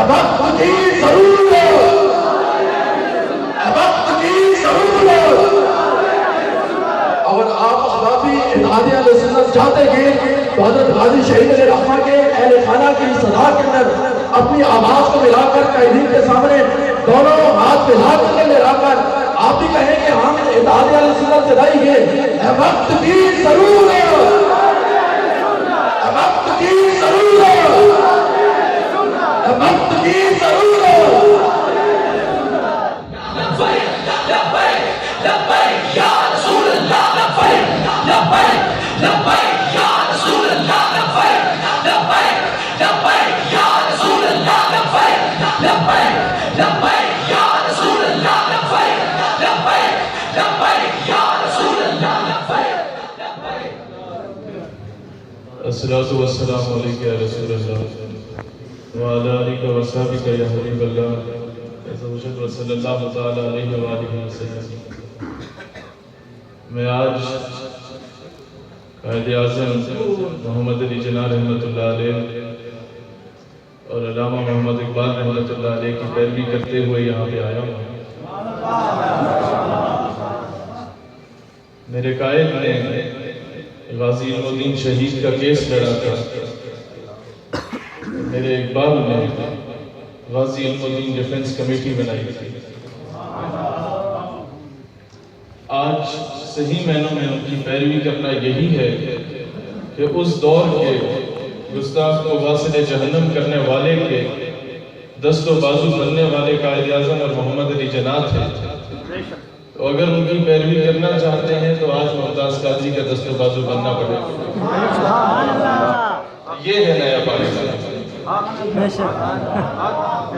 وقت کی ضرورت، وقت کی ضرورت. اگر آپ احبابی اتحادیہ اہل سنت چاہتے ہیں تو حضرت غازی شہید علیہ رحمہ کے اہل خانہ کی صدا کے اندر اپنی آواز کو ملا کر قائدین کے سامنے دونوں ہاتھ ملا کر لے کر آپ بھی کہیں کہ ہم اتحادیہ اہل سنت سے رہی ہے. وقت کی ضرورت، وقت کی ضرورت، وقت کی ضرورت. الصلاۃ والسلام علیک یا رسول اللہ وعلی آلک و صحبک یا حبیب اللہ صلی اللہ تعالی علیہ وآلہ وسلم. میں آج قائد اعظم محمد علی جناح رحمۃ اللہ علیہ اور علامہ محمد اقبال رحمۃ اللہ علیہ کی پیروی کرتے ہوئے یہاں پہ آیا ہوں. میرے قائد نے غازی علم الدین شہید کا کیس لڑا تھا، میرے اقبال نے غازی علم الدین ڈیفنس کمیٹی بنائی تھی. آج صحیح معنوں میں ان کی پیروی کرنا یہی ہے کہ اس دور کے گستاخ کو واصل جہنم کرنے والے کے دست و بازو بننے والے قائد اعظم اور محمد علی جناح تھے. تو اگر ان کی پیروی کرنا چاہتے ہیں تو آج ممتاز قادری کا دست و بازو بننا پڑے گا. یہ ہے نیا پاکستان،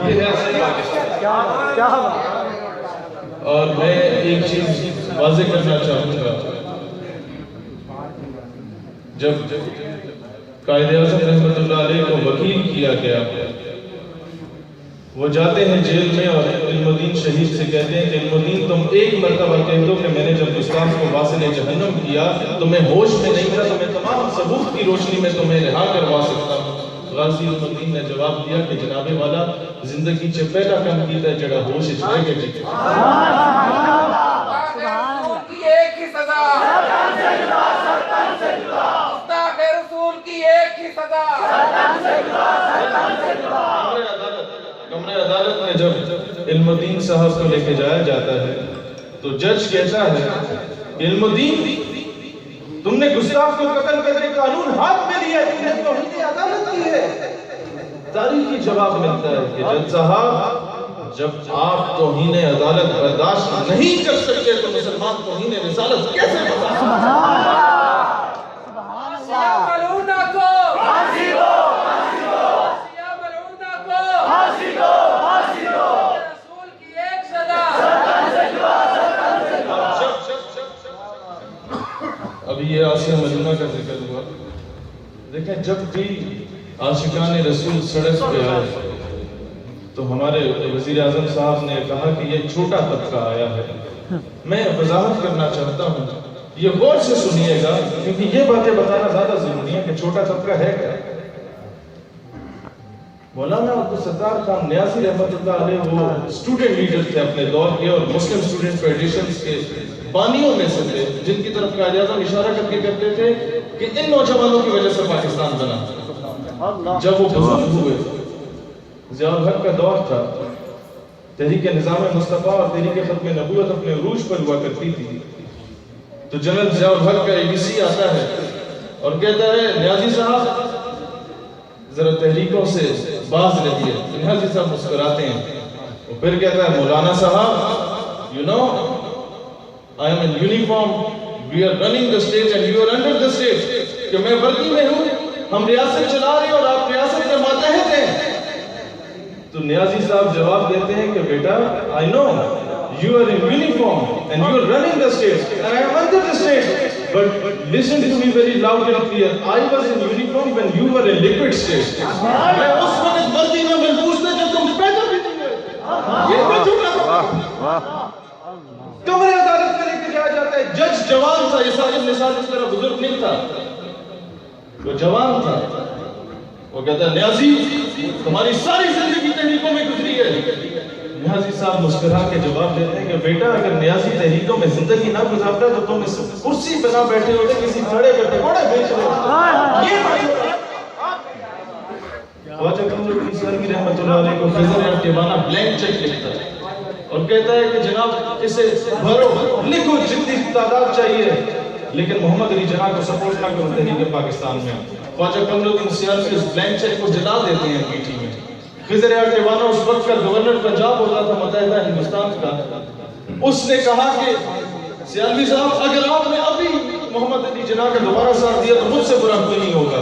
یہ ہے اصل پاکستان. اور میں ایک چیز واضح کرنا چاہوں گا، جب قائد اعظم رحمۃ اللہ علیہ کو وکیل کیا گیا، وہ جاتے ہیں جیل میں اور علم الدین شہید سے کہتے ہیں کہ علم الدین تم ایک مرتبہ کہہ دو کہ میں نے جب گستاخ کو واصل جہنم کیا تو میں ہوش میں نہیں تھا، تو میں تمام ثبوت کی روشنی میں تمہیں رہا کروا سکتا ہوں. غازی علم الدین نے جواب دیا کہ جناب والا زندگی چ پہلا کام کیتا ہے جڑا ہوش وچ رہ کے جی. ایک ہی سزا، گستاخ رسول کی ایک ہی سزا. کمرے عدالت میں جب علم الدین صاحب کو لے کے جایا جاتا ہے تو جج کہتا ہے کہ علم الدین تم نے گستاخ کو قتل کرنے قانون ہاتھ میں لیا، تم نے توہین عدالت کی ہے. تاریخی جواب ملتا ہے کہ جج صاحب جب آپ توہین عدالت برداشت نہیں کر سکتے تو مسلمان توہین رسالت کیسے برداشت کر سکتے؟ ابھی یہ آسیہ مجنہ کا ذکر ہوا. دیکھیں جب بھی عاشقان رسول سڑک پہ آئے تو ہمارے وزیر اعظم صاحب نے کہا کہ یہ چھوٹا طبقہ آیا ہے. میں وضاحت کرنا چاہتا ہوں، یہ غور سے سنیے گا کیونکہ یہ باتیں بتانا زیادہ ضروری ہے کہ چھوٹا طبقہ ہے کیا. مولانا عبدالستار خان نیازی رحمۃ اللہ علیہ وہ اسٹوڈنٹ لیڈر تھے اپنے دور کے اور مسلم اسٹوڈنٹ فیڈریشنز کے بانیوں میں سے تھے، جن کی طرف قائد اعظم اشارہ کر کے کہتے تھے کہ ان نوجوانوں کی وجہ سے پاکستان بنا. جب وہ بزرگ ہوئے، ضیاء الحق کا دور تھا، تحریک نظام مصطفیٰ اور تحریک ختم نبوت اپنے عروج پر ہوا کرتی تھی، تو جنرل ضیاء الحق کا ABC آتا ہے اور کہتا ہے نیازی صاحب ذرا تحریکوں سے باز رہیے. نیازی صاحب مسکراتے ہیں. وہ پھر کہتا ہے مولانا صاحب you know I am in uniform, we are running the state and you are under the state. کہ میں وردی میں ہوں، ہم ریاست چلا رہے ہیں اور آپ ریاست کے ماتحت ہیں. تو نیازی صاحب جواب دیتے ہیں کہ بیٹا I know you are in uniform and you are running the state and I am under the state. But listen to me very loud and clear. I was in uniform when you were in liquid state. میں اس وقت وردی میں محفوظ تھا جب تم پیدا بھی نہیں ہوئے. یہ کوئی جھوٹا تھا. کمرے عدالت میں لے کے جایا جاتا ہے. جج جوان تھا، یہ ساجد نثار اس طرح بزرگ نہیں تھا، وہ جوان تھا. وہ کہتا ہے نیازی تمہاری ساری زندگی تحریکوں میں گزری ہے. نیازی صاحب مسکرا کے جواب دیتے ہیں کہ بیٹا اگر نیازی تحریکوں میں زندگی نہ گزارتا تو تم اس کرسی پہ نہ بیٹھے ہوتے, کسی کھڑے پہ پکوڑے بیچ رہے ہوتے. یہ خواجہ قمر سیالوی رحمۃ اللہ علیہ کو خضر اعتمانہ بلینک چیک لکھتا ہے اور کہتا ہے کہ جناب اسے بھرو, لکھو جتنی تعداد چاہیے, لیکن محمد علی جناح کو سپورٹ نہ کرو تحریک پاکستان میں. خواجہ قمر سیالوی اس بلینک چیک کو جلا دیتے ہیں میٹھی میں. خضر اعتمانہ اس وقت کا گورنر پنجاب ہوتا تھا متحدہ ہندوستان کا. اس نے کہا کہ سیالوی صاحب اگر آپ نے ابھی محمد علی جناح کا دوبارہ ساتھ دیا تو مجھ سے برا کوئی نہیں ہوگا.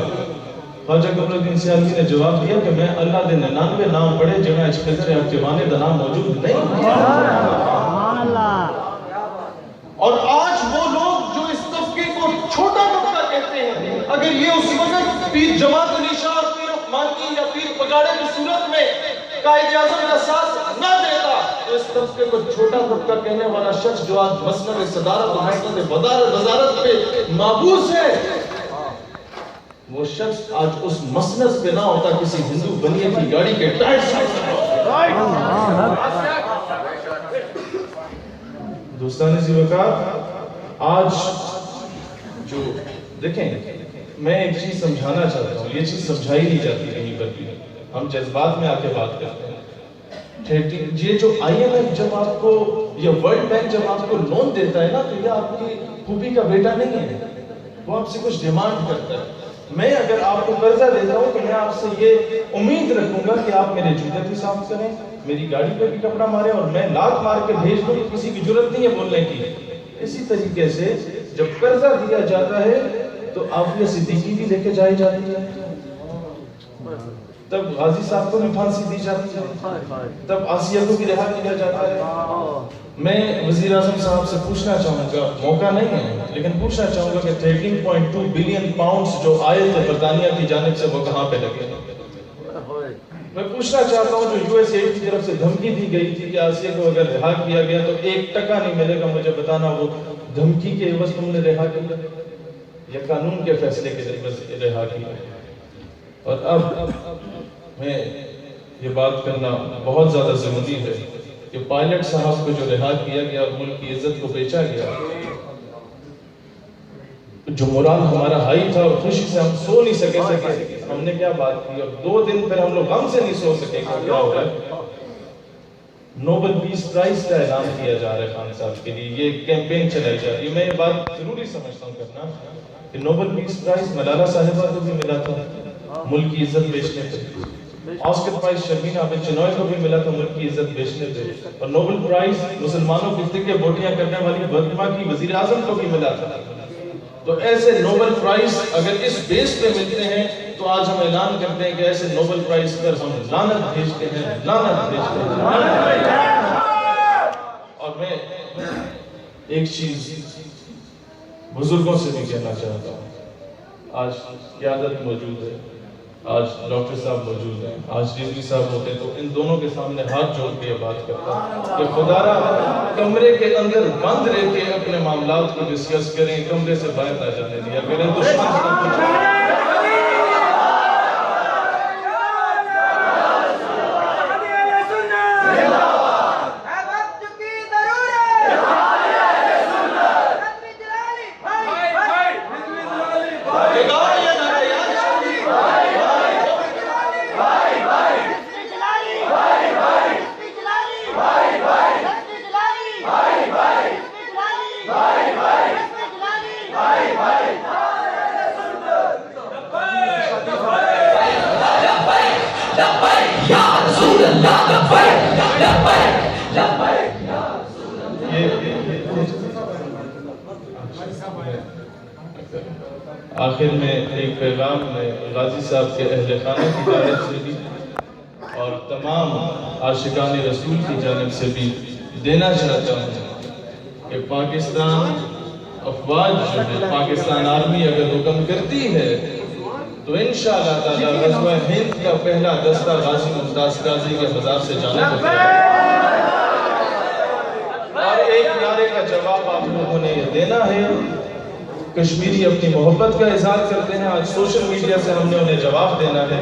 خواجہ قمر الدین سیالوی نے جواب دیا کہ میں اللہ دے 99 نام پڑھے جنہیں خضر اعتمانہ دا نام موجود نہیں. اور آج وہ لوگ جو اس طبقے کو چھوٹا طبقہ کہتے ہیں, اگر یہ اس وقت پیر جماعت علی شاہ, پیر عثمانی یا پیر پگاڑے کی صورت میں قائد اعظم کا ساتھ نہ دیتا تو اس طبقے کو چھوٹا طبقہ کہنے والا شخص جو آج مسند صدارت و مسند وزارت پہ مابوس ہے, وہ شخص آج اس مسند پہ نہ ہوتا, کسی ہندو بنیے کی گاڑی کے ٹائر دوستان سی وقار. آج جو دیکھیں میں ایک چیز سمجھانا چاہتا ہوں, یہ چیز سمجھائی نہیں جاتی کہیں پر بھی, ہم جذبات میں آ کے بات کرتے ہیں. یہ جو آئی ایم ایف جب آپ کو یا ورلڈ بینک جب آپ کو لون دیتا ہے نا تو یہ آپ کی خوبی کا بیٹا نہیں ہے, وہ آپ سے کچھ ڈیمانڈ کرتا ہے. میں اگر آپ کو قرضہ دیتا ہوں تو میں آپ سے یہ امید رکھوں گا کہ آپ میرے جوتے بھی صاف کریں, میری گاڑی پہ بھی کپڑا مارے, اور میں لات مار کے بھیج دوں, کسی کی جرت نہیں ہے بولنے کی. اسی طریقے سے جب قرضہ دیا جاتا ہے تو آپ یہ صدیقی بھی لے کے جائی جاتی ہے, تب غازی صاحب کو بھی پھانسی دی جاتی ہے, تب آسیہ کو بھی رہا کیا جاتا ہے. میں وزیر اعظم صاحب سے پوچھنا چاہوں گا, موقع نہیں ہے لیکن پوچھنا چاہوں گا کہ 13.2 بلین پاؤنڈز جو آئے تھے برطانیہ کی جانب سے وہ کہاں پہ لگے. میں پوچھنا چاہتا ہوں جو یو ایس اے کی طرف سے دھمکی دی گئی تھی کہ آسیہ کو اگر رہا کیا گیا تو 1 ٹکا نہیں ملے گا, مجھے بتانا وہ دھمکی کے عوض تم نے رہا کیا یا قانون کے فیصلے کے عوض رہا کیا. اور اب میں یہ بات کرنا بہت زیادہ ضروری ہے کہ پائلٹ صاحب کو جو رہا کیا گیا اور ملک کی عزت کو بیچا گیا, جو مورال ہمارا ہائی تھا اور خوشی سے ہم سو نہیں سکے ہم نے کیا بات کی, اور 2 دن پھر ہم لوگ غم سے نہیں سو سکے کیا ہو رہا ہے. نوبل پیس پرائز کا اعلان کیا جا رہا ہے خان صاحب کے لیے, یہ کیمپین چلائی جا رہی ہے. میں یہ بات ضروری سمجھتا ہوں کرنا کہ نوبل پیس پرائز ملالہ صاحبہ کو بھی ملا تھا ملک کی عزت بیچنے پہ, آسکر پرائز شرمین عابد چنوئی کو بھی ملا تھا ملک کی عزت بیچنے پہ, اور نوبل پرائز مسلمانوں کی فتنے بوٹیاں کرنے والی برما کی وزیر اعظم کو بھی ملا تھا. تو ایسے نوبل پرائز اگر اس بیس پہ ملتے ہیں تو آج ہم اعلان کرتے ہیں کہ ایسے نوبل پرائز پر ہم لعنت بھیجتے ہیں, لعنت بھیجتے ہیں. اور میں ایک چیز بزرگوں سے بھی کہنا چاہتا ہوں, آج قیادت موجود ہے, آج ڈاکٹر صاحب موجود ہیں, آج رضوی صاحب ہوتے ہیں, تو ان دونوں کے سامنے ہاتھ جوڑ کے یہ بات کرتا ہوں کہ خدا را کمرے کے اندر بند رہ کے اپنے معاملات کو ڈسکس کریں, کمرے سے باہر نہ جانے دیا کریں. دشمن سے آخر میں ایک پیغام میں غازی صاحب کے اہل خانہ کی جانب سے بھی اور تمام عاشقان رسول کی جانب سے بھی دینا چاہتا ہوں کہ پاکستان افواج جو ہے, پاکستان آرمی اگر حکم کرتی ہے تو انشاءاللہ تعالی غزوہ ہند کا پہلا دستہ غازی ممتاز قاضی کے مزار سے جانے کو اور ایک نعرے کا جواب آپ لوگوں نے یہ دینا ہے. کشمیری اپنی محبت کا اظہار کرتے ہیں, آج سوشل میڈیا سے ہم نے انہیں جواب دینا ہے.